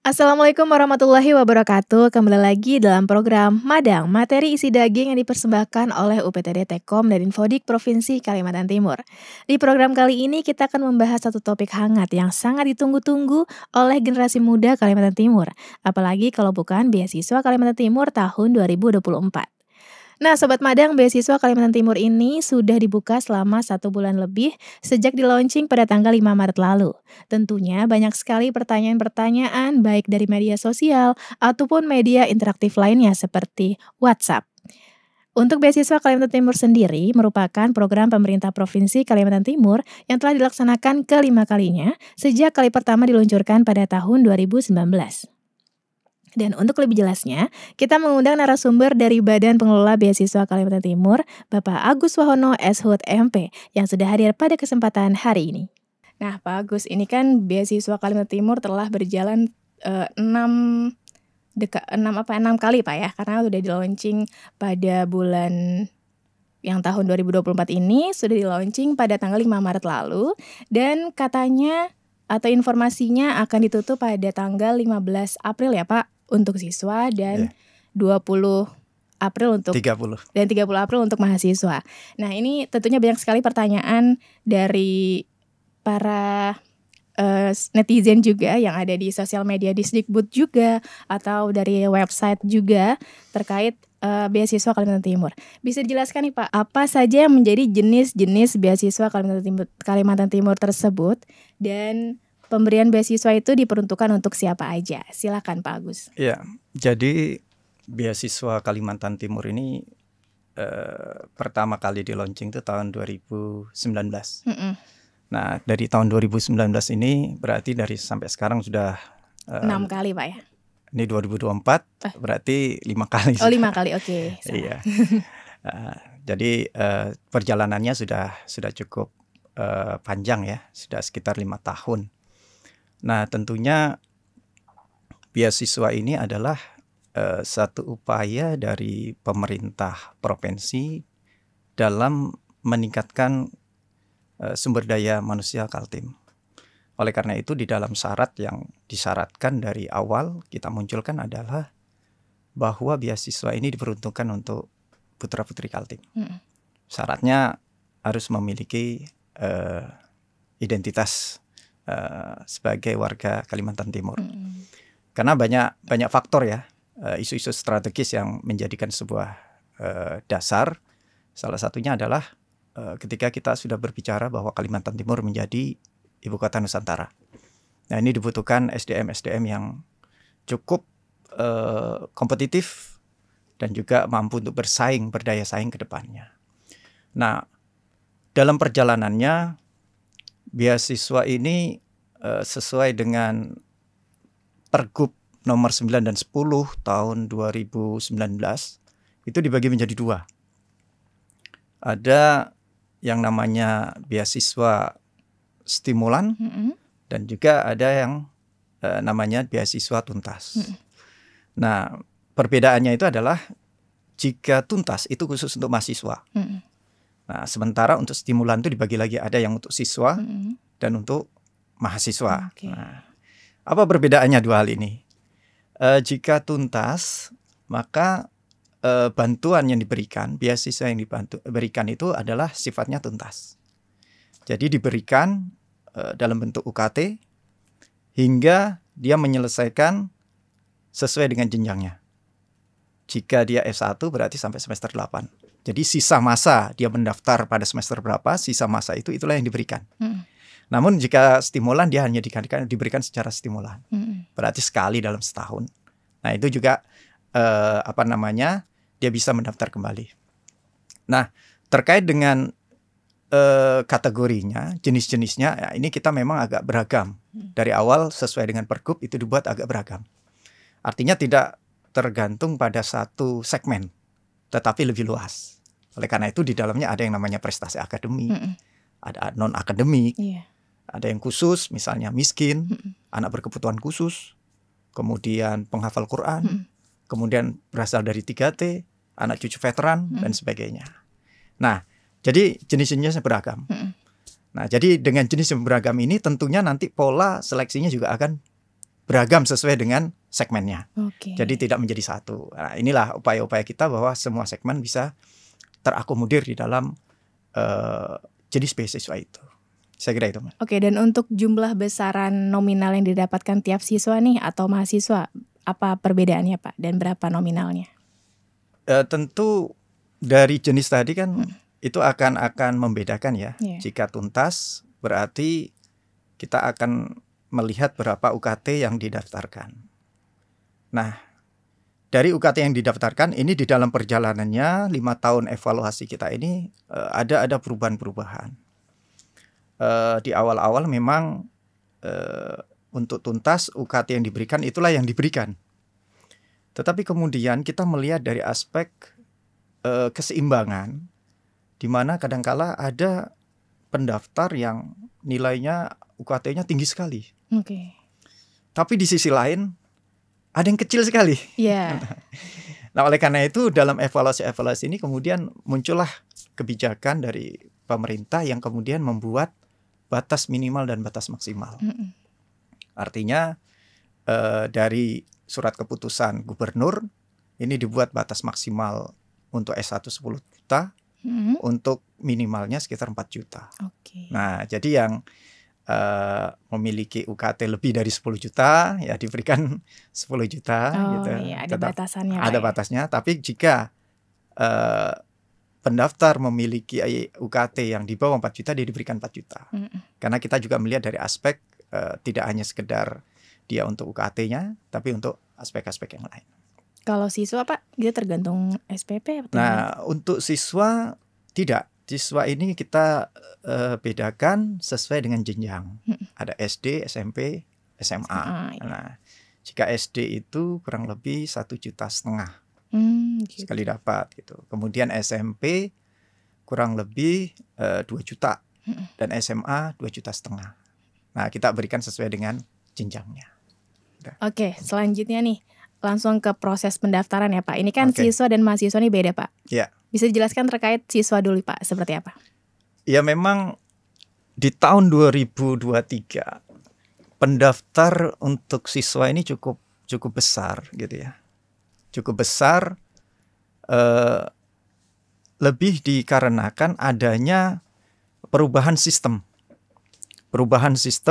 Assalamualaikum warahmatullahi wabarakatuh. Kembali lagi dalam program Madang, materi isi daging yang dipersembahkan oleh UPTD Tekom dan Infodik Provinsi Kalimantan Timur. Di program kali ini kita akan membahas satu topik hangat yang sangat ditunggu-tunggu oleh generasi muda Kalimantan Timur. Apalagi kalau bukan beasiswa Kalimantan Timur tahun 2024. Nah, Sobat Madang, beasiswa Kalimantan Timur ini sudah dibuka selama 1 bulan lebih sejak di-launching pada tanggal 5 Maret lalu. Tentunya banyak sekali pertanyaan-pertanyaan baik dari media sosial ataupun media interaktif lainnya seperti WhatsApp. Untuk beasiswa Kalimantan Timur sendiri merupakan program pemerintah Provinsi Kalimantan Timur yang telah dilaksanakan kelima kalinya sejak kali pertama diluncurkan pada tahun 2019. Dan untuk lebih jelasnya, kita mengundang narasumber dari Badan Pengelola Beasiswa Kalimantan Timur, Bapak Agus Wahono, SHUT MP, yang sudah hadir pada kesempatan hari ini. Nah, Pak Agus, ini kan beasiswa Kalimantan Timur telah berjalan 6 kali, Pak ya, karena sudah di-launching pada bulan yang tahun 2024 ini, sudah di-launching pada tanggal 5 Maret lalu, dan katanya atau informasinya akan ditutup pada tanggal 15 April ya Pak, untuk siswa dan 20 April untuk 30 April untuk mahasiswa. Nah, ini tentunya banyak sekali pertanyaan dari para netizen juga yang ada di sosial media Disdikbud juga atau dari website juga terkait beasiswa Kalimantan Timur. Bisa dijelaskan nih Pak, apa saja yang menjadi jenis-jenis beasiswa Kalimantan Timur tersebut dan pemberian beasiswa itu diperuntukkan untuk siapa aja? Silakan Pak Agus. Ya, jadi beasiswa Kalimantan Timur ini pertama kali di launching itu tahun 2019. Nah, dari tahun 2019 ini berarti dari sampai sekarang sudah 6 kali Pak ya? Ini 2024 berarti 5 kali. Oh, 5 kali, oke. Iya. Jadi perjalanannya sudah cukup panjang ya, sudah sekitar 5 tahun. Nah, tentunya beasiswa ini adalah satu upaya dari pemerintah provinsi dalam meningkatkan sumber daya manusia Kaltim. Oleh karena itu di dalam syarat yang disyaratkan dari awal kita munculkan adalah bahwa beasiswa ini diperuntukkan untuk putra-putri Kaltim. Syaratnya harus memiliki identitas sebagai warga Kalimantan Timur. Karena banyak faktor ya, isu-isu strategis yang menjadikan sebuah dasar. Salah satunya adalah ketika kita sudah berbicara bahwa Kalimantan Timur menjadi ibu kota Nusantara. Nah, ini dibutuhkan SDM yang cukup kompetitif dan juga mampu untuk berdaya saing ke depannya. Nah, dalam perjalanannya beasiswa ini sesuai dengan Pergub nomor 9 dan 10 tahun 2019 itu dibagi menjadi 2. Ada yang namanya beasiswa stimulan dan juga ada yang namanya beasiswa tuntas. Nah, perbedaannya itu adalah jika tuntas itu khusus untuk mahasiswa. Nah, sementara untuk stimulan itu dibagi lagi, ada yang untuk siswa dan untuk mahasiswa. Nah, apa perbedaannya dua hal ini? Jika tuntas, maka bantuan yang diberikan, beasiswa yang diberikan itu adalah sifatnya tuntas. Jadi diberikan dalam bentuk UKT hingga dia menyelesaikan sesuai dengan jenjangnya. Jika dia S1 berarti sampai semester 8. Jadi sisa masa dia mendaftar pada semester berapa, sisa masa itulah yang diberikan. Namun jika stimulan dia hanya diberikan secara stimulan. Berarti sekali dalam setahun. Nah, itu juga dia bisa mendaftar kembali. Nah, terkait dengan kategorinya, jenis-jenisnya, ya ini kita memang agak beragam. Dari awal sesuai dengan Pergub itu dibuat agak beragam. Artinya tidak tergantung pada satu segmen, tetapi lebih luas. Oleh karena itu di dalamnya ada yang namanya prestasi akademik, ada non-akademik, ada yang khusus, misalnya miskin, anak berkebutuhan khusus, kemudian penghafal Quran, kemudian berasal dari 3T, anak cucu veteran, dan sebagainya. Nah, jadi jenis-jenisnya beragam. Nah, jadi dengan jenis yang beragam ini tentunya nanti pola seleksinya juga akan beragam sesuai dengan segmennya. Jadi tidak menjadi satu. Nah, inilah upaya-upaya kita bahwa semua segmen bisa terakomodir di dalam jenis beasiswa itu. Saya kira itu. Dan untuk jumlah besaran nominal yang didapatkan tiap siswa nih atau mahasiswa, apa perbedaannya Pak dan berapa nominalnya? Tentu dari jenis tadi kan itu akan membedakan ya. Jika tuntas berarti kita akan melihat berapa UKT yang didaftarkan. Nah, dari UKT yang didaftarkan ini di dalam perjalanannya 5 tahun evaluasi kita ini ada perubahan-perubahan. Di awal-awal memang untuk tuntas UKT yang diberikan itulah yang diberikan. Tetapi kemudian kita melihat dari aspek keseimbangan, di mana kadangkala ada pendaftar yang nilainya UKT-nya tinggi sekali. Tapi di sisi lain ada yang kecil sekali. Nah, oleh karena itu dalam evaluasi ini kemudian muncullah kebijakan dari pemerintah yang kemudian membuat batas minimal dan batas maksimal. Artinya dari surat keputusan gubernur ini dibuat batas maksimal untuk S1 10 juta, untuk minimalnya sekitar 4 juta. Nah, jadi yang memiliki UKT lebih dari 10 juta ya diberikan 10 juta gitu. Ada batasannya. Ada batasnya, tapi jika pendaftar memiliki UKT yang di bawah 4 juta dia diberikan 4 juta. Karena kita juga melihat dari aspek tidak hanya sekedar dia untuk UKT-nya, tapi untuk aspek-aspek yang lain. Kalau siswa Pak, dia tergantung SPP atau untuk siswa tidak. Siswa ini kita bedakan sesuai dengan jenjang. Ada SD, SMP, SMA. Nah, jika SD itu kurang lebih 1,5 juta. Sekali dapat gitu. Kemudian SMP kurang lebih 2 juta dan SMA 2,5 juta. Nah, kita berikan sesuai dengan jenjangnya. Selanjutnya nih langsung ke proses pendaftaran ya Pak. Ini kan siswa dan mahasiswa ini beda Pak. Bisa dijelaskan terkait siswa dulu Pak, seperti apa? Ya memang di tahun 2023 pendaftar untuk siswa ini cukup besar gitu ya. Cukup besar, lebih dikarenakan adanya perubahan sistem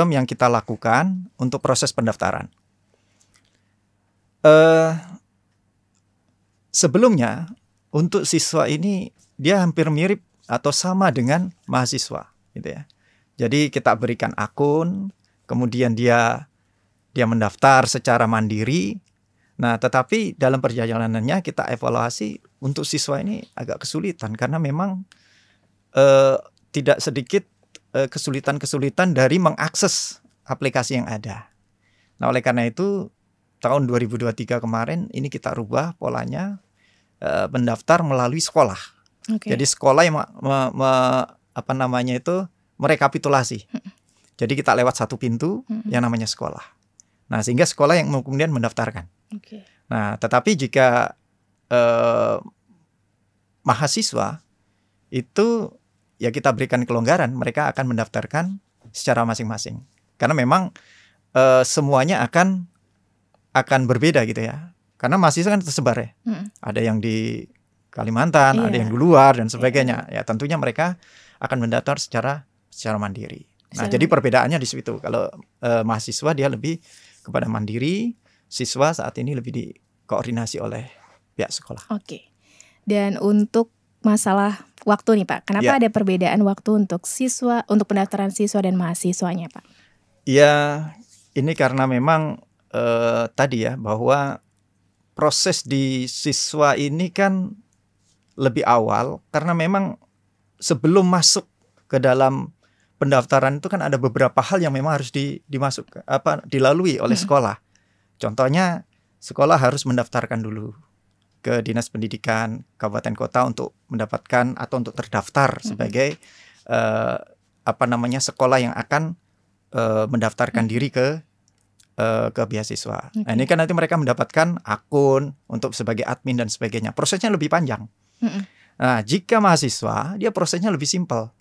yang kita lakukan untuk proses pendaftaran. Sebelumnya untuk siswa ini dia hampir mirip atau sama dengan mahasiswa gitu ya. Jadi kita berikan akun, kemudian dia mendaftar secara mandiri. Nah, tetapi dalam perjalanannya kita evaluasi untuk siswa ini agak kesulitan karena memang tidak sedikit kesulitan-kesulitan dari mengakses aplikasi yang ada. Nah, oleh karena itu tahun 2023 kemarin ini kita rubah polanya, mendaftar melalui sekolah. Jadi sekolah yang merekapitulasi. Jadi kita lewat satu pintu yang namanya sekolah. Nah, sehingga sekolah yang kemudian mendaftarkan. Nah, tetapi jika mahasiswa itu ya kita berikan kelonggaran, mereka akan mendaftarkan secara masing-masing. Karena memang semuanya akan berbeda gitu ya. Karena mahasiswa kan tersebar ya. Ada yang di Kalimantan, ada yang di luar dan sebagainya. Ya tentunya mereka akan mendaftar secara mandiri. Nah, jadi perbedaannya di situ. Kalau mahasiswa dia lebih kepada mandiri, siswa saat ini lebih dikoordinasi oleh pihak sekolah. Dan untuk masalah waktu nih Pak, kenapa ada perbedaan waktu untuk pendaftaran siswa dan mahasiswanya Pak? Ya, ini karena memang tadi ya bahwa proses di siswa ini kan lebih awal karena memang sebelum masuk ke dalam pendaftaran itu kan ada beberapa hal yang memang harus dilalui oleh sekolah. Contohnya sekolah harus mendaftarkan dulu ke Dinas Pendidikan Kabupaten Kota untuk mendapatkan atau untuk terdaftar sebagai sekolah yang akan mendaftarkan diri ke beasiswa. Nah, ini kan nanti mereka mendapatkan akun untuk sebagai admin dan sebagainya. Prosesnya lebih panjang. Nah, jika mahasiswa, dia prosesnya lebih simpel.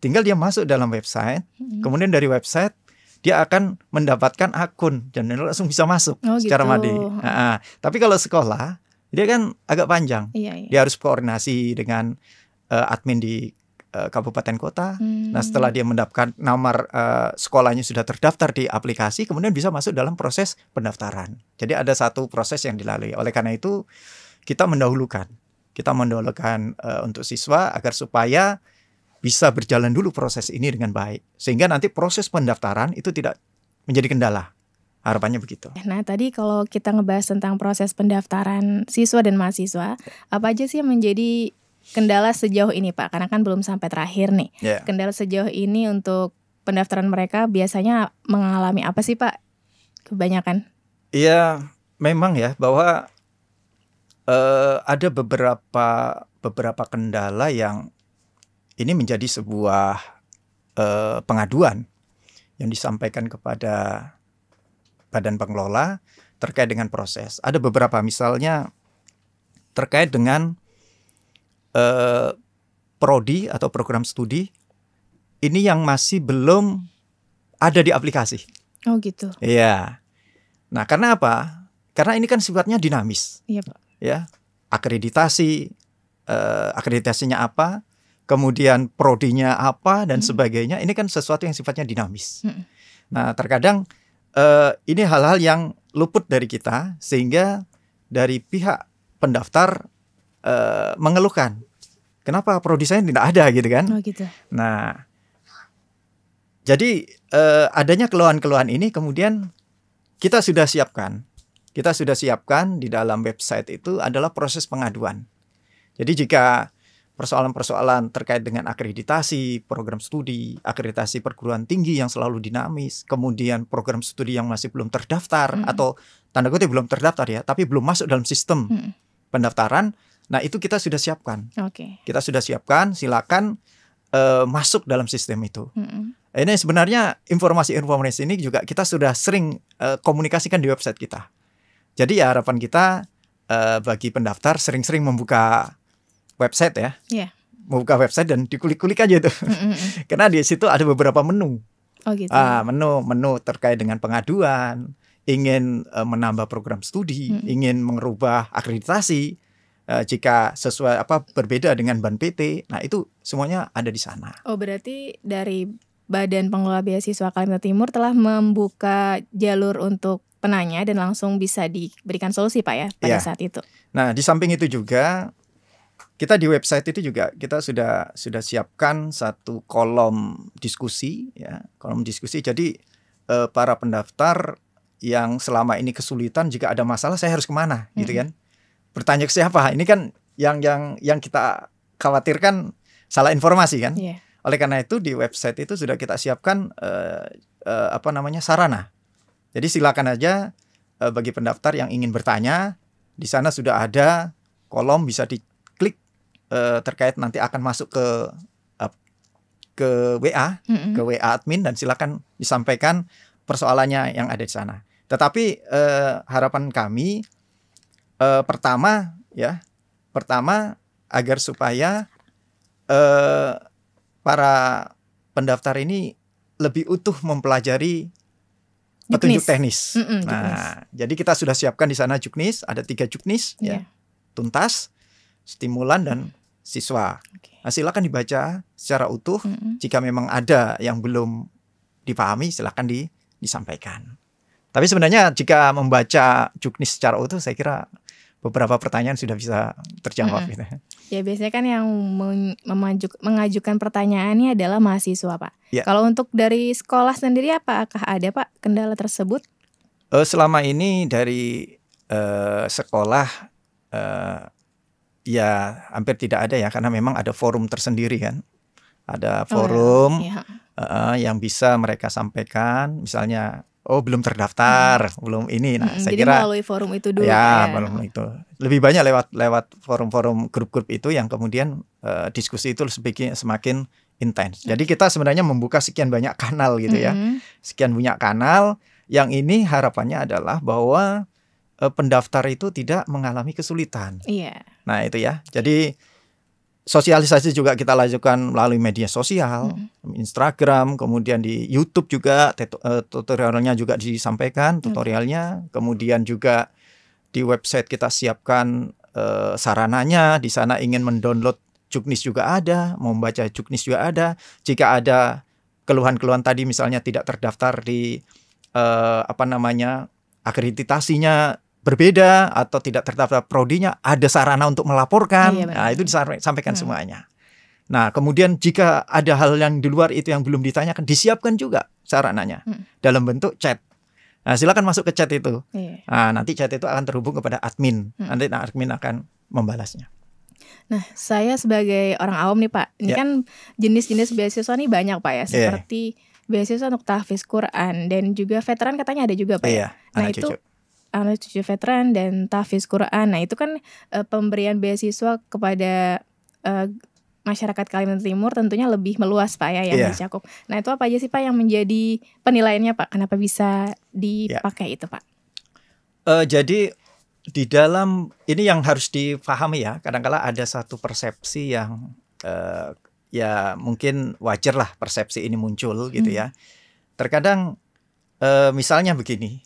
Tinggal dia masuk dalam website, kemudian dari website dia akan mendapatkan akun dan langsung bisa masuk secara gitu. mandiri. Tapi kalau sekolah dia kan agak panjang. Dia harus koordinasi dengan admin di kabupaten kota. Nah, setelah dia mendapatkan nomor sekolahnya sudah terdaftar di aplikasi, kemudian bisa masuk dalam proses pendaftaran. Jadi ada satu proses yang dilalui. Oleh karena itu kita mendahulukan untuk siswa agar supaya bisa berjalan dulu proses ini dengan baik, sehingga nanti proses pendaftaran itu tidak menjadi kendala. Harapannya begitu. Nah, tadi kalau kita ngebahas tentang proses pendaftaran siswa dan mahasiswa, apa aja sih yang menjadi kendala sejauh ini, Pak? Karena kan belum sampai terakhir nih. Kendala sejauh ini untuk pendaftaran mereka biasanya mengalami apa sih, Pak? Kebanyakan. Iya, memang ya bahwa ada beberapa kendala yang ini menjadi sebuah pengaduan yang disampaikan kepada badan pengelola terkait dengan proses. Ada beberapa, misalnya terkait dengan prodi atau program studi ini yang masih belum ada di aplikasi. Oh gitu. Iya. Nah, karena apa? Karena ini kan sifatnya dinamis. Iya, Pak. Ya, akreditasinya apa, kemudian prodinya apa dan sebagainya. Ini kan sesuatu yang sifatnya dinamis. Nah, terkadang ini hal-hal yang luput dari kita, sehingga dari pihak pendaftar mengeluhkan, kenapa prodi saya tidak ada gitu kan? Oh gitu. Nah, jadi adanya keluhan-keluhan ini kemudian kita sudah siapkan di dalam website itu adalah proses pengaduan. Jadi jika persoalan-persoalan terkait dengan akreditasi program studi, akreditasi perguruan tinggi yang selalu dinamis, kemudian program studi yang masih belum terdaftar atau tanda kutip belum terdaftar ya, tapi belum masuk dalam sistem pendaftaran. Nah, itu kita sudah siapkan. Kita sudah siapkan, silakan masuk dalam sistem itu. Ini sebenarnya informasi-informasi ini juga kita sudah sering komunikasikan di website kita. Jadi ya harapan kita bagi pendaftar sering-sering membuka website ya. Membuka website dan dikulik-kulik aja tuh. Karena di situ ada beberapa menu. Oh gitu. Menu terkait dengan pengaduan, ingin menambah program studi, ingin merubah akreditasi. Jika sesuai berbeda dengan ban PT, nah itu semuanya ada di sana. Oh, berarti dari Badan Pengelola Beasiswa Kalimantan Timur telah membuka jalur untuk penanya dan langsung bisa diberikan solusi, Pak ya pada saat itu. Nah, di samping itu juga kita di website itu juga kita sudah siapkan satu kolom diskusi ya, kolom diskusi. Jadi para pendaftar yang selama ini kesulitan, jika ada masalah saya harus kemana gitu kan? Bertanya ke siapa? Ini kan yang kita khawatirkan salah informasi kan. Oleh karena itu di website itu sudah kita siapkan sarana. Jadi silakan aja bagi pendaftar yang ingin bertanya, di sana sudah ada kolom bisa diklik terkait nanti akan masuk ke WA, ke WA admin dan silakan disampaikan persoalannya yang ada di sana. Tetapi harapan kami pertama agar supaya para pendaftar ini lebih utuh mempelajari petunjuk teknis. Jadi kita sudah siapkan di sana juknis, ada 3 juknis ya. Tuntas, stimulan dan siswa. Nah, silakan dibaca secara utuh. Jika memang ada yang belum dipahami silakan disampaikan. Tapi sebenarnya jika membaca juknis secara utuh saya kira beberapa pertanyaan sudah bisa terjawab gitu. Ya biasanya kan yang mengajukan pertanyaannya adalah mahasiswa, Pak. Kalau untuk dari sekolah sendiri apakah ada, Pak, kendala tersebut? Selama ini dari sekolah ya hampir tidak ada ya, karena memang ada forum tersendiri kan. Ada forum yang bisa mereka sampaikan, misalnya belum terdaftar, belum ini. Nah, saya jadi kira melalui forum itu dulu. Belum itu. Lebih banyak lewat forum-forum grup-grup itu yang kemudian diskusi itu semakin intens. Jadi kita sebenarnya membuka sekian banyak kanal gitu ya. Sekian banyak kanal yang ini harapannya adalah bahwa pendaftar itu tidak mengalami kesulitan. Nah, itu ya. Jadi sosialisasi juga kita lakukan melalui media sosial, Instagram, kemudian di YouTube juga tutorialnya juga disampaikan, tutorialnya. Kemudian juga di website kita siapkan sarananya. Di sana ingin mendownload Juknis juga ada, mau membaca Juknis juga ada. Jika ada keluhan-keluhan tadi misalnya tidak terdaftar di akreditasinya berbeda atau tidak terdaftar prodinya, ada sarana untuk melaporkan. Nah, itu disampaikan semuanya. Nah, kemudian jika ada hal yang di luar itu yang belum ditanyakan, disiapkan juga sarananya dalam bentuk chat. Nah, silakan masuk ke chat itu. Nah, nanti chat itu akan terhubung kepada admin. Nanti admin akan membalasnya. Nah, saya sebagai orang awam nih Pak, ini kan jenis-jenis beasiswa nih banyak Pak ya, seperti beasiswa untuk tahfiz Quran dan juga veteran katanya ada juga Pak ya. Nah, itu anak cucu veteran dan tahfiz Quran. Nah, itu kan pemberian beasiswa kepada masyarakat Kalimantan Timur tentunya lebih meluas Pak ya yang dicakup. Nah, itu apa aja sih Pak yang menjadi penilaiannya Pak? Kenapa bisa dipakai itu Pak? Jadi di dalam ini yang harus dipahami ya, kadang-kala ada satu persepsi yang ya mungkin wajar lah persepsi ini muncul gitu ya. Terkadang misalnya begini,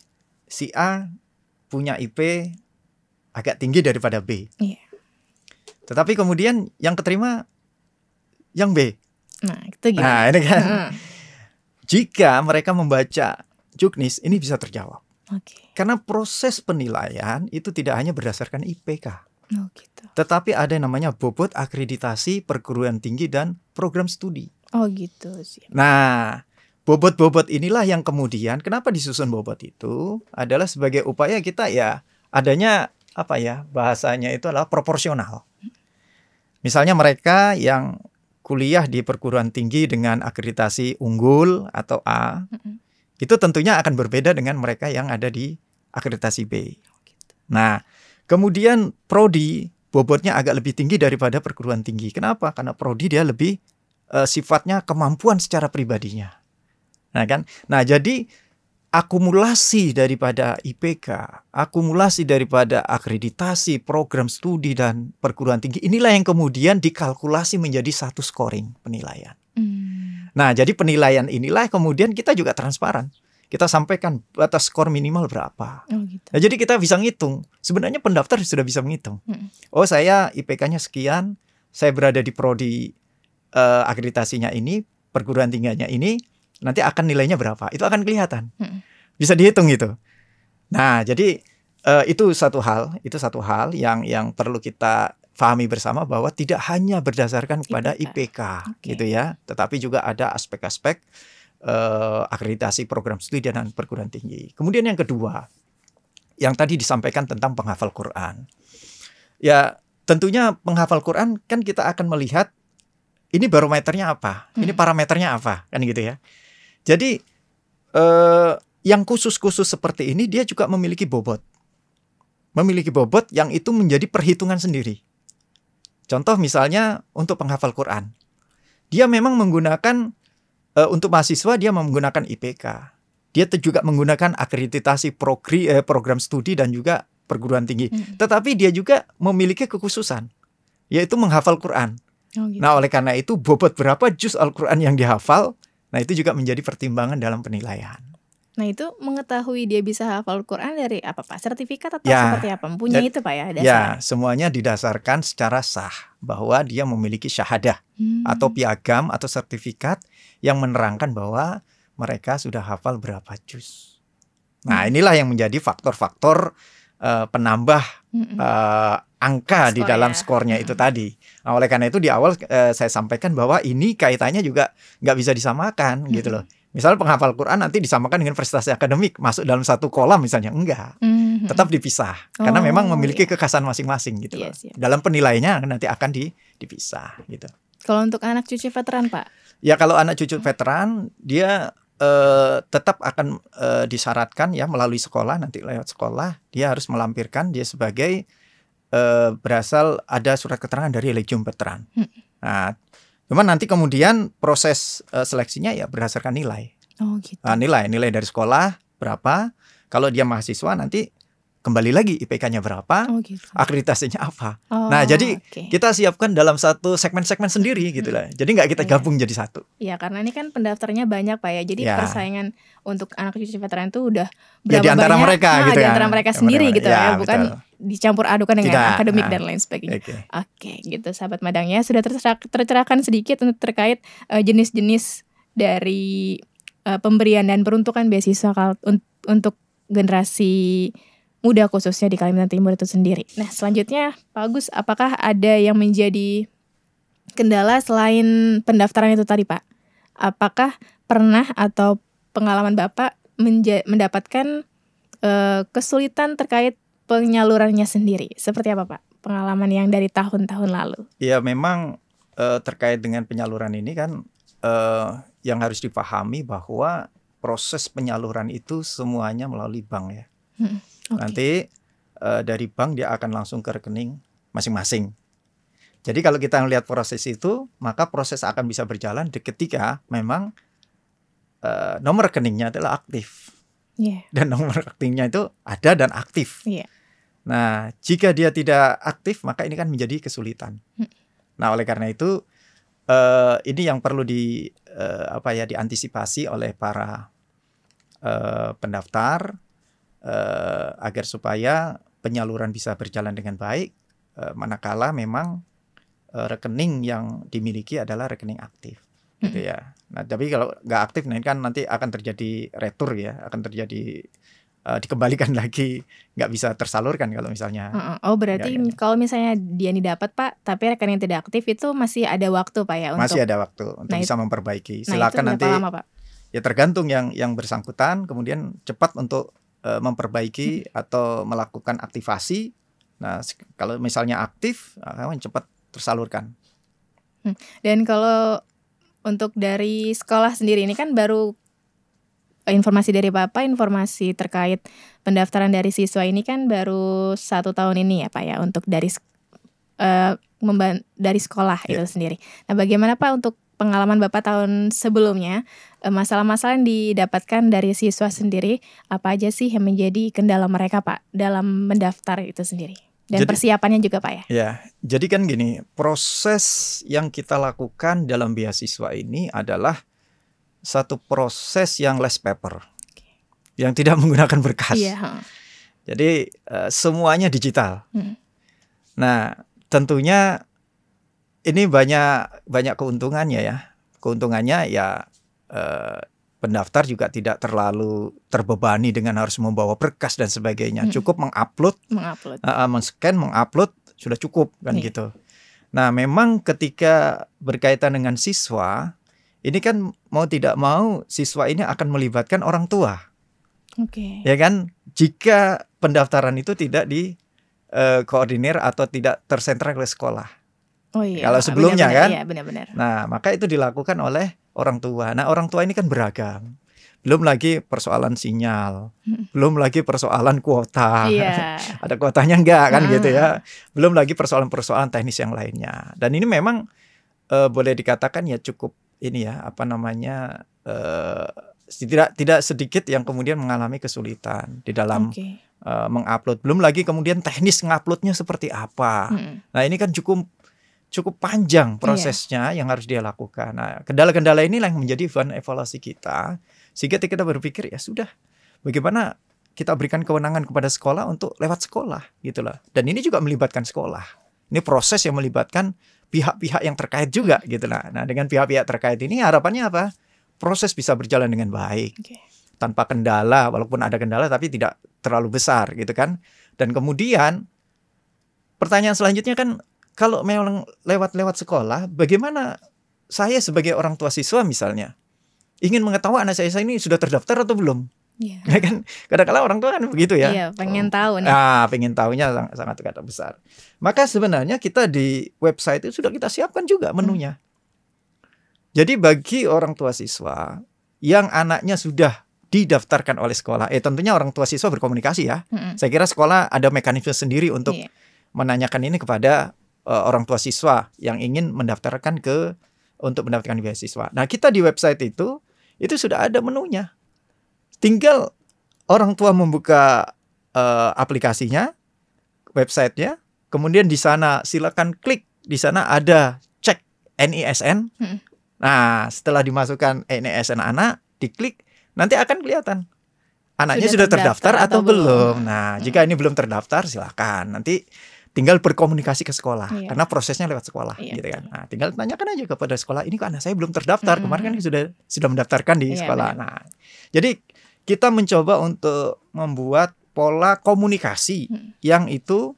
si A punya IP agak tinggi daripada B. Tetapi kemudian yang keterima yang B. Nah, itu gimana? Nah, ini kan. Jika mereka membaca Juknis, ini bisa terjawab. Karena proses penilaian itu tidak hanya berdasarkan IPK. Gitu. Tetapi ada yang namanya bobot akreditasi perguruan tinggi dan program studi. Gitu sih. Nah, bobot-bobot inilah yang kemudian kenapa disusun bobot itu adalah sebagai upaya kita ya adanya bahasanya itu adalah proporsional. Misalnya mereka yang kuliah di perguruan tinggi dengan akreditasi unggul atau A, itu tentunya akan berbeda dengan mereka yang ada di akreditasi B. Nah, kemudian prodi bobotnya agak lebih tinggi daripada perguruan tinggi. Kenapa? Karena prodi dia lebih sifatnya kemampuan secara pribadinya. Nah, jadi akumulasi daripada IPK, akumulasi daripada akreditasi program studi dan perguruan tinggi, inilah yang kemudian dikalkulasi menjadi satu scoring penilaian. Nah, jadi penilaian inilah kemudian kita juga transparan. Kita sampaikan batas skor minimal berapa. Gitu. Nah, jadi kita bisa ngitung. Sebenarnya pendaftar sudah bisa menghitung. Oh, saya IPK-nya sekian, saya berada di prodi akreditasinya ini, perguruan tingginya ini, nanti akan nilainya berapa. Itu akan kelihatan. Bisa dihitung gitu. Nah, jadi itu satu hal yang perlu kita pahami bersama bahwa tidak hanya berdasarkan kepada IPK gitu ya, tetapi juga ada aspek-aspek akreditasi program studi dan perguruan tinggi. Kemudian yang kedua, yang tadi disampaikan tentang penghafal Quran. Ya, tentunya penghafal Quran kan kita akan melihat ini barometernya apa, ini parameternya apa, kan gitu ya. Jadi yang khusus-khusus seperti ini dia juga memiliki bobot. Memiliki bobot yang itu menjadi perhitungan sendiri. Contoh misalnya untuk penghafal Quran. Dia memang menggunakan untuk mahasiswa dia menggunakan IPK. Dia juga menggunakan akreditasi program studi dan juga perguruan tinggi. Tetapi dia juga memiliki kekhususan, yaitu menghafal Quran. Gitu. Nah, oleh karena itu bobot berapa juz Al-Quran yang dihafal, nah itu juga menjadi pertimbangan dalam penilaian. Nah, itu mengetahui dia bisa hafal Quran dari apa Pak? Sertifikat atau seperti apa? Punya itu Pak ya dasarnya? Ya, semuanya didasarkan secara sah bahwa dia memiliki syahadah atau piagam atau sertifikat yang menerangkan bahwa mereka sudah hafal berapa juz. Nah, inilah yang menjadi faktor-faktor penambah angka di dalam skornya itu tadi. Nah, oleh karena itu di awal saya sampaikan bahwa ini kaitannya juga nggak bisa disamakan gitu loh. Misalnya penghafal Quran nanti disamakan dengan prestasi akademik masuk dalam satu kolam misalnya, enggak, tetap dipisah karena memang memiliki kekhasan masing-masing gitu loh. Dalam penilaiannya nanti akan dipisah gitu. Kalau untuk anak cucu veteran Pak? Ya, kalau anak cucu veteran dia tetap akan disyaratkan ya melalui sekolah, nanti lewat sekolah dia harus melampirkan dia sebagai berasal ada surat keterangan dari Legium Veteran. Nah, cuman nanti kemudian proses seleksinya ya berdasarkan nilai. Gitu. Nilai dari sekolah berapa. Kalau dia mahasiswa nanti kembali lagi IPK-nya berapa, gitu. akreditasinya apa. Nah, jadi kita siapkan dalam satu segmen-segmen sendiri gitu lah. Jadi nggak kita gabung jadi satu. Iya, karena ini kan pendaftarnya banyak Pak ya. Jadi persaingan untuk anak cucu veteran itu udah berapa di antara banyak, mereka gitu di antara mereka sendiri gitu ya, bukan betul. Dicampur adukan dengan akademik dan lain sebagainya. Oke, gitu sahabat madangnya, sudah tercerahkan sedikit untuk terkait jenis-jenis dari pemberian dan peruntukan beasiswa untuk generasi muda khususnya di Kalimantan Timur itu sendiri. Nah, selanjutnya Pak Agus, apakah ada yang menjadi kendala selain pendaftaran itu tadi Pak? Apakah pernah atau pengalaman Bapak mendapatkan kesulitan terkait penyalurannya sendiri? Seperti apa Pak? Pengalaman yang dari tahun-tahun lalu. Ya memang terkait dengan penyaluran ini kan yang harus dipahami bahwa proses penyaluran itu semuanya melalui bank ya. Nanti dari bank dia akan langsung ke rekening masing-masing. Jadi kalau kita melihat proses itu, maka proses akan bisa berjalan ketika memang nomor rekeningnya adalah aktif. Dan nomor rekeningnya itu ada dan aktif. Nah, jika dia tidak aktif, maka ini kan menjadi kesulitan. Nah, oleh karena itu ini yang perlu diantisipasi oleh para pendaftar agar supaya penyaluran bisa berjalan dengan baik, manakala memang rekening yang dimiliki adalah rekening aktif, gitu ya. Nah, tapi kalau nggak aktif, nah ini kan nanti akan terjadi retur ya, akan terjadi dikembalikan lagi, nggak bisa tersalurkan kalau misalnya. Berarti kalau misalnya dia didapat Pak, tapi rekening tidak aktif itu masih ada waktu Pak ya? Masih ada waktu untuk bisa memperbaiki. Silakan nanti. Lama, Pak? Ya tergantung yang bersangkutan, kemudian cepat untuk memperbaiki atau melakukan aktivasi. Nah, kalau misalnya aktif, cepat tersalurkan. Dan kalau untuk dari sekolah sendiri ini kan baru informasi dari Bapak, informasi terkait pendaftaran dari siswa ini kan baru 1 tahun ini ya Pak ya, untuk dari sekolah itu sendiri. Nah, bagaimana Pak untuk pengalaman Bapak tahun sebelumnya, masalah-masalah yang didapatkan dari siswa sendiri, apa aja sih yang menjadi kendala mereka Pak dalam mendaftar itu sendiri? Dan persiapannya juga Pak ya? Ya, jadi kan gini, proses yang kita lakukan dalam beasiswa ini adalah satu proses yang less paper, yang tidak menggunakan berkas. Jadi semuanya digital. Nah, tentunya ini banyak keuntungannya ya. Keuntungannya ya pendaftar juga tidak terlalu terbebani dengan harus membawa berkas dan sebagainya. Cukup mengupload, men-scan, mengupload sudah cukup kan gitu. Nah, memang ketika berkaitan dengan siswa, ini kan mau tidak mau siswa ini akan melibatkan orang tua. Ya kan? Jika pendaftaran itu tidak dikoordinir atau tidak tersentral oleh sekolah. Kalau sebelumnya kan, benar-benar. Nah maka itu dilakukan oleh orang tua. Nah orang tua ini kan beragam. Belum lagi persoalan sinyal, belum lagi persoalan kuota. Ada kuotanya enggak kan gitu ya. Belum lagi persoalan-persoalan teknis yang lainnya. Dan ini memang boleh dikatakan ya cukup ini ya tidak sedikit yang kemudian mengalami kesulitan di dalam mengupload. Belum lagi kemudian teknis nguploadnya seperti apa. Nah ini kan cukup panjang prosesnya yang harus dia lakukan. Nah, kendala-kendala inilah yang menjadi bahan evaluasi kita, sehingga kita berpikir ya sudah, bagaimana kita berikan kewenangan kepada sekolah untuk lewat sekolah gitu loh. Dan ini juga melibatkan sekolah. Ini proses yang melibatkan pihak-pihak yang terkait juga gitu lah. Nah, dengan pihak-pihak terkait ini harapannya apa? Proses bisa berjalan dengan baik. Tanpa kendala, walaupun ada kendala tapi tidak terlalu besar gitu kan. Dan kemudian pertanyaan selanjutnya kan, kalau memang lewat sekolah, bagaimana saya sebagai orang tua siswa misalnya ingin mengetahui anak saya ini sudah terdaftar atau belum? Ya kan, kadang-kadang orang tua kan begitu ya. Pengen tahu nih. Pengen tahunya sangat besar. Maka sebenarnya kita di website itu sudah kita siapkan juga menunya. Jadi bagi orang tua siswa yang anaknya sudah didaftarkan oleh sekolah, tentunya orang tua siswa berkomunikasi ya. Saya kira sekolah ada mekanisme sendiri untuk menanyakan ini kepada orang tua siswa yang ingin untuk mendaftarkan beasiswa. Nah, kita di website itu sudah ada menunya. Tinggal orang tua membuka aplikasinya, websitenya, kemudian di sana silakan klik, di sana ada cek NISN. Nah, setelah dimasukkan NISN anak, diklik, nanti akan kelihatan anaknya sudah terdaftar atau belum. Nah, jika ini belum terdaftar, silakan nanti tinggal berkomunikasi ke sekolah, karena prosesnya lewat sekolah, gitu kan. Nah, tinggal tanyakan aja kepada sekolah, ini kok anak saya belum terdaftar, kemarin kan sudah mendaftarkan di sekolah. Nah, jadi kita mencoba untuk membuat pola komunikasi yang itu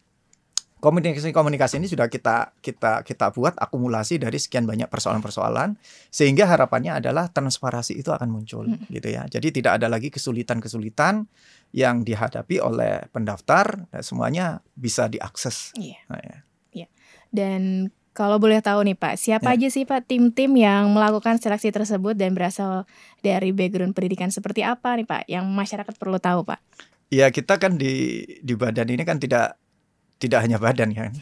komunikasi ini sudah kita buat akumulasi dari sekian banyak persoalan-persoalan, sehingga harapannya adalah transparansi itu akan muncul, gitu ya. Jadi tidak ada lagi kesulitan-kesulitan yang dihadapi oleh pendaftar, semuanya bisa diakses. Nah, ya. Dan kalau boleh tahu nih Pak, siapa aja sih Pak tim-tim yang melakukan seleksi tersebut dan berasal dari background pendidikan seperti apa nih Pak, yang masyarakat perlu tahu Pak? Ya, kita kan di badan ini kan tidak hanya badan kan,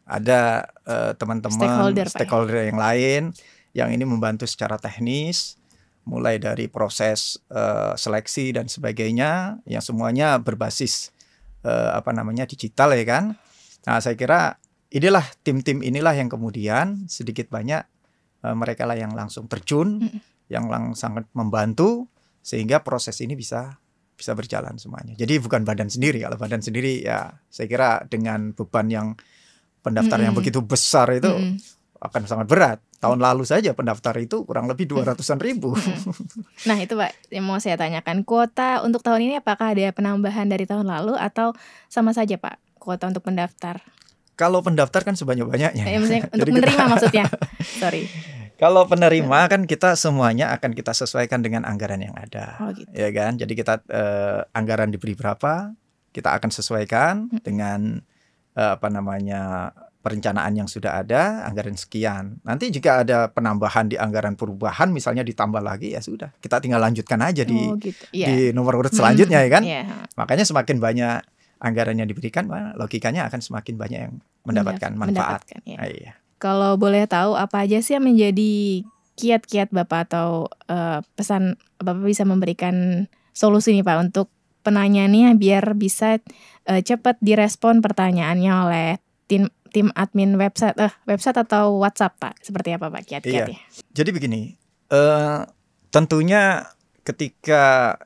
ada teman-teman stakeholder yang lain yang ini membantu secara teknis, mulai dari proses seleksi dan sebagainya, yang semuanya berbasis digital ya kan. Nah, saya kira inilah tim-tim inilah yang kemudian sedikit banyak mereka lah yang langsung terjun, yang sangat membantu sehingga proses ini bisa berjalan semuanya. Jadi bukan badan sendiri. Kalau badan sendiri ya saya kira dengan beban yang pendaftar yang begitu besar itu akan sangat berat. Tahun lalu saja pendaftar itu kurang lebih 200-an ribu. Nah itu Pak yang mau saya tanyakan, kuota untuk tahun ini apakah ada penambahan dari tahun lalu atau sama saja Pak kuota untuk pendaftar? Kalau pendaftar kan sebanyak-banyaknya. Untuk menerima maksudnya. Sorry. Kalau penerima kan kita semuanya akan kita sesuaikan dengan anggaran yang ada, ya kan? Jadi kita anggaran diberi berapa, kita akan sesuaikan dengan perencanaan yang sudah ada, anggaran sekian. Nanti jika ada penambahan di anggaran perubahan, misalnya ditambah lagi, ya sudah, kita tinggal lanjutkan aja di nomor urut selanjutnya, ya kan? Makanya semakin banyak anggaran yang diberikan, logikanya akan semakin banyak yang mendapatkan manfaat. Iya. Kalau boleh tahu apa aja sih yang menjadi kiat-kiat Bapak atau pesan Bapak bisa memberikan solusi nih Pak untuk penanya nih biar bisa cepat direspon pertanyaannya oleh tim admin website atau WhatsApp Pak. Seperti apa Pak kiat-kiatnya? Jadi begini, tentunya ketika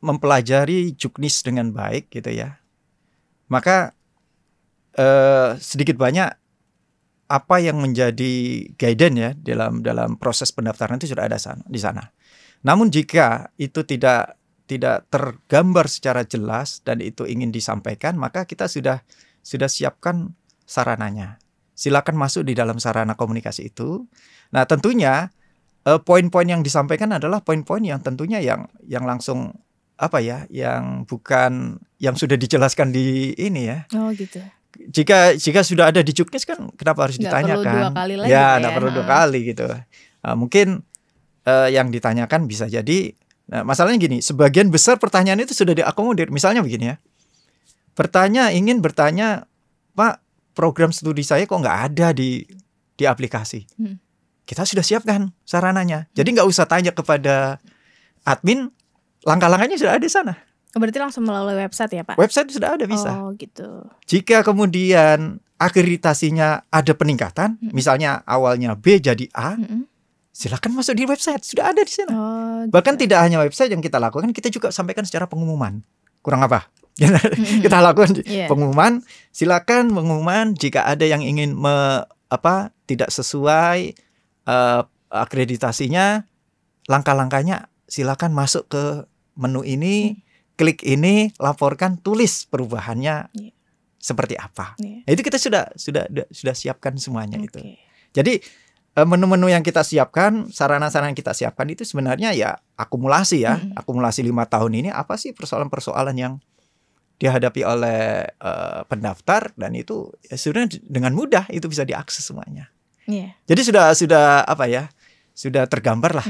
mempelajari Juknis dengan baik gitu ya, maka sedikit banyak apa yang menjadi guidance ya dalam proses pendaftaran itu sudah ada di sana. Namun jika itu tidak tergambar secara jelas dan itu ingin disampaikan, maka kita sudah siapkan sarananya. Silakan masuk di dalam sarana komunikasi itu. Nah, tentunya poin-poin yang disampaikan adalah poin-poin yang tentunya yang langsung yang bukan yang sudah dijelaskan di ini ya. Oh gitu. Jika sudah ada di Juknis kan kenapa harus ditanyakan? Nggak perlu 2 kali lagi nggak perlu 2 kali gitu. Mungkin yang ditanyakan bisa jadi, masalahnya gini, sebagian besar pertanyaan itu sudah diakomodir. Misalnya begini ya, ingin bertanya, Pak, program studi saya kok nggak ada di aplikasi. Kita sudah siapkan sarananya. Jadi nggak usah tanya kepada admin, langkah-langkahnya sudah ada di sana. Berarti langsung melalui website ya Pak? Website sudah ada bisa. Oh gitu. Jika kemudian akreditasinya ada peningkatan, misalnya awalnya B jadi A, silakan masuk di website, sudah ada di sana. Bahkan tidak hanya website yang kita lakukan, kita juga sampaikan secara pengumuman. Kurang apa? Kita lakukan pengumuman, silakan pengumuman jika ada yang ingin tidak sesuai akreditasinya, langkah-langkahnya silakan masuk ke menu ini. Klik ini, laporkan, tulis perubahannya seperti apa. Nah, itu kita sudah siapkan semuanya itu. Jadi menu-menu yang kita siapkan, sarana-sarana yang kita siapkan itu sebenarnya ya akumulasi ya, akumulasi 5 tahun ini apa sih persoalan-persoalan yang dihadapi oleh pendaftar, dan itu ya sebenarnya dengan mudah itu bisa diakses semuanya. Jadi sudah tergambar lah.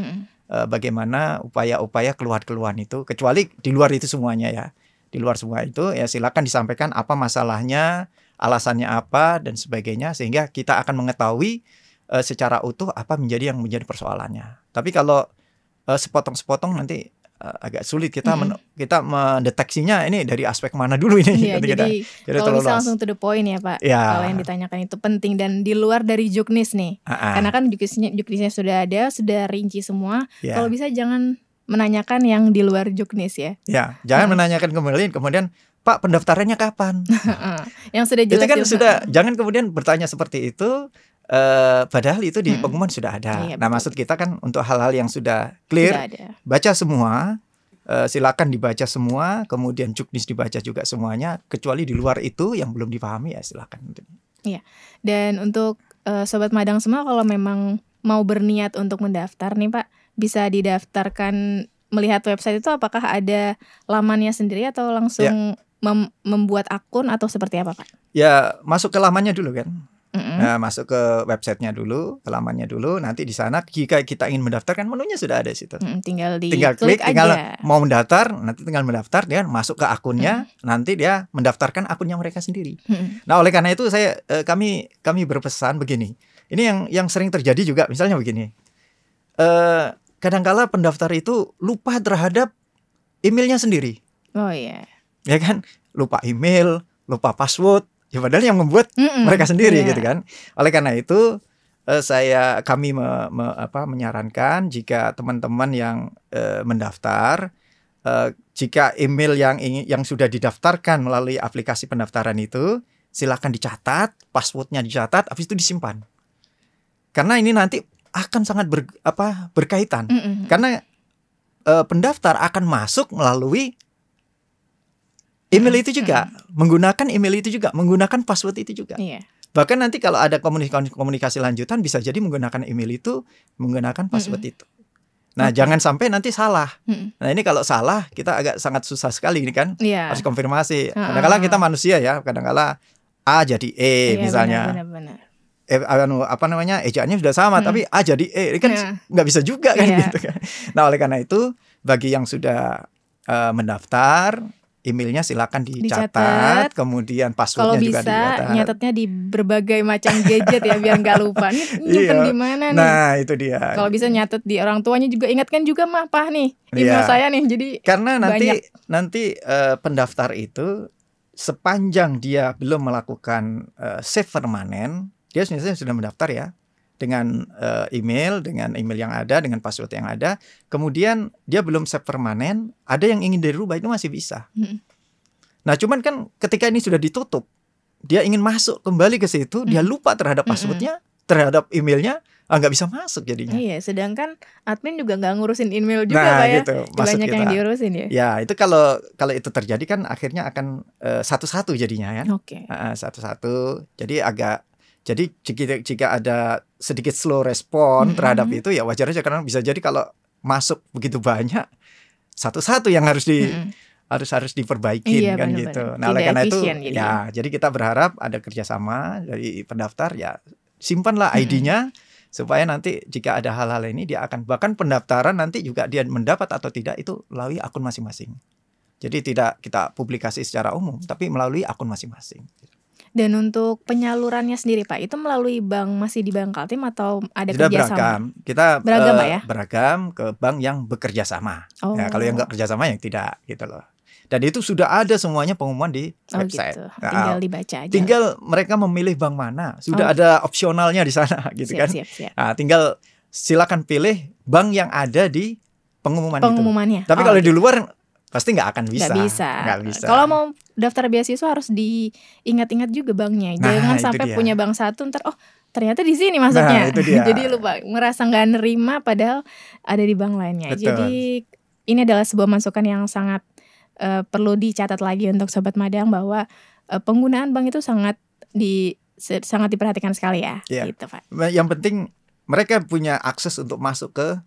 Bagaimana upaya-upaya keluhan-keluhan itu, kecuali di luar itu semuanya ya. Di luar semua itu ya silakan disampaikan apa masalahnya, alasannya apa dan sebagainya, sehingga kita akan mengetahui secara utuh apa yang menjadi persoalannya. Tapi kalau sepotong-sepotong nanti agak sulit kita kita mendeteksinya ini dari aspek mana dulu ini. Iya, jadi kalau bisa langsung to the point ya Pak. Ya. Kalau yang ditanyakan itu penting dan di luar dari juknis nih. Karena kan juknisnya sudah ada, sudah rinci semua. Kalau bisa jangan menanyakan yang di luar juknis ya. Ya, jangan menanyakan kemudian Pak pendaftarannya kapan? Yang sudah jelas. Itu kan sudah, jangan kemudian bertanya seperti itu. Padahal itu di pengumuman sudah ada. Iya, nah, maksud kita kan untuk hal-hal yang sudah clear, baca semua, silakan dibaca semua, kemudian juknis dibaca juga semuanya, kecuali di luar itu yang belum dipahami ya silakan. Iya. Dan untuk sobat madang semua, kalau memang mau berniat untuk mendaftar nih Pak, bisa didaftarkan melihat website itu, apakah ada lamannya sendiri atau langsung membuat akun atau seperti apa Pak? Ya, masuk ke lamannya dulu kan. Nah, masuk ke websitenya dulu, ke lamannya dulu. Nanti di sana jika kita ingin mendaftarkan, menunya sudah ada di situ. Tinggal klik, tinggal aja. Mau mendaftar, nanti tinggal mendaftar, dia masuk ke akunnya, nanti dia mendaftarkan akunnya mereka sendiri. Nah, oleh karena itu kami berpesan begini. Ini yang sering terjadi juga, misalnya begini. Kadangkala pendaftar itu lupa terhadap emailnya sendiri. Oh iya. Ya kan, lupa email, lupa password. Ya padahal yang membuat mereka sendiri gitu kan. Oleh karena itu kami menyarankan jika teman-teman yang mendaftar, jika email yang sudah didaftarkan melalui aplikasi pendaftaran itu, silakan dicatat, passwordnya dicatat, habis itu disimpan. Karena ini nanti akan sangat berkaitan. Karena pendaftar akan masuk melalui email itu juga, menggunakan email itu juga, menggunakan password itu juga. Bahkan nanti kalau ada komunikasi lanjutan bisa jadi menggunakan email itu, menggunakan password itu. Nah, jangan sampai nanti salah. Nah, ini kalau salah kita agak sangat susah sekali ini kan. Harus konfirmasi. Kadang-kala kita manusia ya, kadang-kala A jadi E misalnya. Benar. Ejaannya sudah sama tapi A jadi E. Ini kan nggak bisa juga kan gitu kan. Nah, oleh karena itu bagi yang sudah mendaftar, emailnya silakan dicatat, kemudian passwordnya juga dicatat. Kalau bisa nyatetnya di berbagai macam gadget ya biar nggak lupa. Ini nyimpen di mana nih? Nah, itu dia. Kalau bisa nyatet di orang tuanya juga, ingatkan juga mah Pak nih email saya nih. Jadi karena nanti pendaftar itu sepanjang dia belum melakukan save permanen, dia sebenarnya sudah mendaftar ya. Dengan email yang ada, dengan password yang ada, kemudian dia belum save permanen, ada yang ingin dirubah itu masih bisa. Nah, cuman kan ketika ini sudah ditutup, dia ingin masuk kembali ke situ, dia lupa terhadap passwordnya, terhadap emailnya, nggak bisa masuk jadinya. Iya, sedangkan admin juga nggak ngurusin email juga Pak ya. Gitu, banyak yang diurusin ya. Ya, itu kalau itu terjadi kan akhirnya akan satu-satu jadinya kan. Satu-satu. Jadi jika ada sedikit slow respon terhadap itu ya wajar aja, karena bisa jadi kalau masuk begitu banyak satu-satu yang harus harus diperbaikin kan bener-bener. Gitu. Nah, oleh karena itu jadi kita berharap ada kerjasama dari pendaftar ya, simpanlah ID-nya supaya nanti jika ada hal-hal ini dia akan, bahkan pendaftaran nanti juga dia mendapat atau tidak itu melalui akun masing-masing. Jadi tidak kita publikasi secara umum tapi melalui akun masing-masing. Dan untuk penyalurannya sendiri Pak, itu melalui bank, masih di Bank Kaltim atau ada sudah kerjasama? Beragam. Kita beragam Pak ya? Beragam ke bank yang bekerja sama. Ya, kalau yang nggak kerja sama yang tidak gitu loh. Dan itu sudah ada semuanya pengumuman di website. Gitu. Tinggal dibaca aja. Tinggal mereka memilih bank mana. Sudah ada opsionalnya di sana gitu kan. Siap. Nah, tinggal silakan pilih bank yang ada di pengumumannya. Tapi kalau di luar pasti nggak akan bisa. Nggak bisa. Kalau mau daftar beasiswa harus diingat-ingat juga banknya. Jangan sampai punya bank satu ntar ternyata di sini masuknya. Jadi lupa, merasa nggak nerima padahal ada di bank lainnya. Betul. Jadi ini adalah sebuah masukan yang sangat perlu dicatat lagi untuk sobat madang, bahwa penggunaan bank itu sangat diperhatikan sekali ya. Gitu, Pak. Yang penting mereka punya akses untuk masuk ke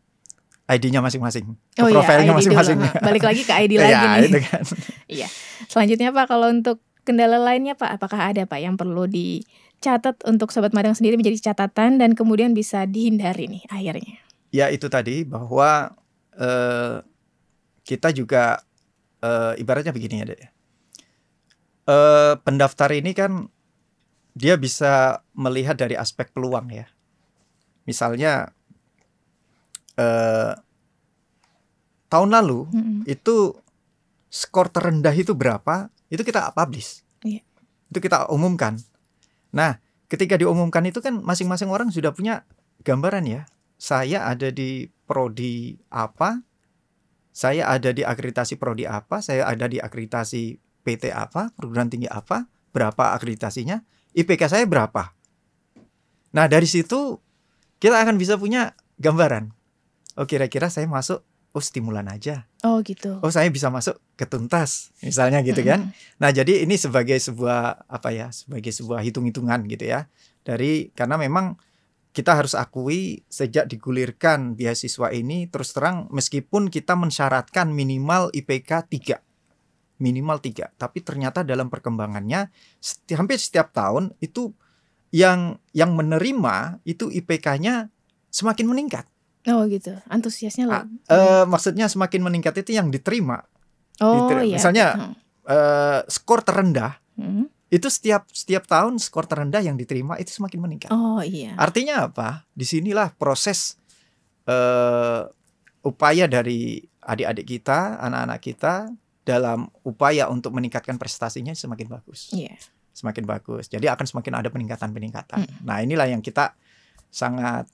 ID-nya masing-masing, profilnya masing-masing. Balik lagi ke ID lagi nih. Itu kan. Iya. Selanjutnya Pak, kalau untuk kendala lainnya Pak, apakah ada Pak yang perlu dicatat untuk sobat madang sendiri menjadi catatan dan kemudian bisa dihindari nih akhirnya? Ya itu tadi bahwa kita juga ibaratnya begini ya Dek. Pendaftar ini kan dia bisa melihat dari aspek peluang ya. Misalnya tahun lalu itu skor terendah itu berapa, itu kita publish. Itu kita umumkan. Nah, ketika diumumkan itu kan masing-masing orang sudah punya gambaran ya. Saya ada di prodi apa, saya ada di akreditasi prodi apa, saya ada di akreditasi PT apa, perguruan tinggi apa, berapa akreditasinya, IPK saya berapa. Nah, dari situ kita akan bisa punya gambaran. Oh, kira-kira saya masuk stimulan aja. Oh, gitu. Oh, saya bisa masuk ke tuntas, misalnya gitu kan. Nah, jadi ini sebagai sebuah sebagai sebuah hitung-hitungan gitu ya. Karena memang kita harus akui sejak digulirkan beasiswa ini, terus terang meskipun kita mensyaratkan minimal IPK 3. Minimal 3, tapi ternyata dalam perkembangannya hampir setiap tahun itu yang menerima itu IPK-nya semakin meningkat. Oh, gitu. Antusiasnya loh. Maksudnya semakin meningkat itu yang diterima. Oh, iya. Misalnya skor terendah itu setiap tahun skor terendah yang diterima itu semakin meningkat. Oh, iya. Artinya apa? Disinilah proses upaya dari adik-adik kita, anak-anak kita dalam upaya untuk meningkatkan prestasinya semakin bagus. Iya. Semakin bagus. Jadi akan semakin ada peningkatan. Nah, inilah yang kita sangat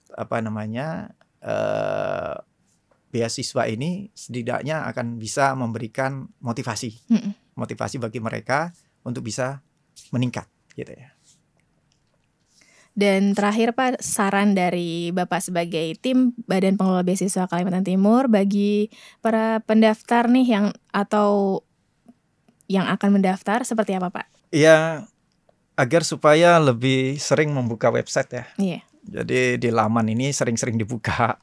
beasiswa ini setidaknya akan bisa memberikan motivasi bagi mereka untuk bisa meningkat gitu ya. Dan terakhir Pak, saran dari Bapak sebagai tim Badan Pengelola Beasiswa Kalimantan Timur bagi para pendaftar nih yang akan mendaftar seperti apa Pak? Ya, agar supaya lebih sering membuka website ya. Iya. Jadi di laman ini sering-sering dibuka.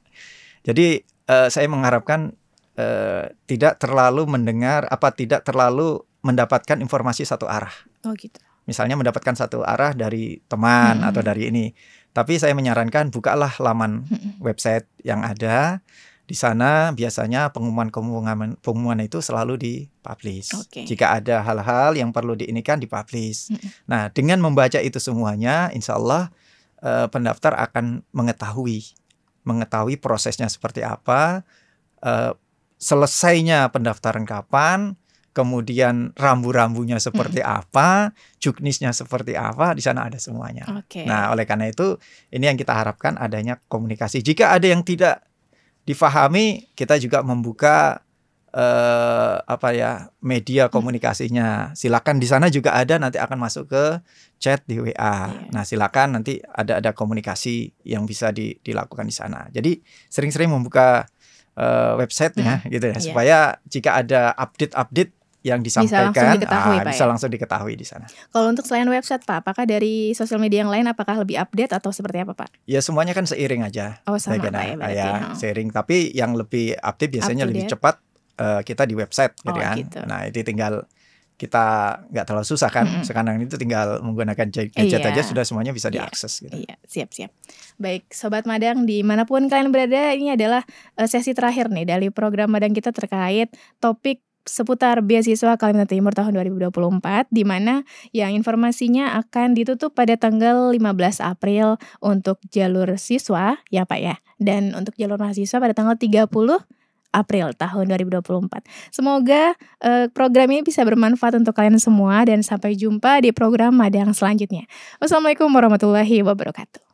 Jadi saya mengharapkan tidak terlalu mendapatkan informasi satu arah. Oh, gitu. Misalnya mendapatkan satu arah dari teman atau dari ini. Tapi saya menyarankan bukalah laman website yang ada. Di sana biasanya pengumuman itu selalu dipublish. Okay. Jika ada hal-hal yang perlu dipublish. Nah, dengan membaca itu semuanya, insya Allah pendaftar akan mengetahui prosesnya seperti apa, selesainya pendaftaran kapan, kemudian rambu-rambunya seperti apa, juknisnya seperti apa, di sana ada semuanya. Okay. Nah, oleh karena itu ini yang kita harapkan adanya komunikasi. Jika ada yang tidak difahami, kita juga membuka media komunikasinya. Silakan di sana juga ada, nanti akan masuk ke chat di WA. Yeah. Nah, silakan nanti ada komunikasi yang bisa dilakukan di sana. Jadi sering-sering membuka websitenya gitu ya, supaya jika ada update yang disampaikan bisa langsung diketahui di sana. Kalau untuk selain website Pak, apakah dari sosial media yang lain apakah lebih update atau seperti apa Pak? Ya semuanya kan seiring aja. Oh, sama Pak ya berarti. Seiring, tapi yang lebih update biasanya lebih cepat kita di website gitu kan. Gitu. Nah, itu tinggal kita nggak terlalu susah kan. Sekarang itu tinggal menggunakan gadget aja sudah semuanya bisa diakses gitu. Iya, siap. Baik, Sobat Madang dimanapun kalian berada, ini adalah sesi terakhir nih dari program Madang kita terkait topik seputar beasiswa Kalimantan Timur tahun 2024, di mana yang informasinya akan ditutup pada tanggal 15 April untuk jalur siswa ya Pak ya, dan untuk jalur mahasiswa pada tanggal 30 April tahun 2024. Semoga program ini bisa bermanfaat untuk kalian semua dan sampai jumpa di program Madang selanjutnya. Wassalamualaikum warahmatullahi wabarakatuh.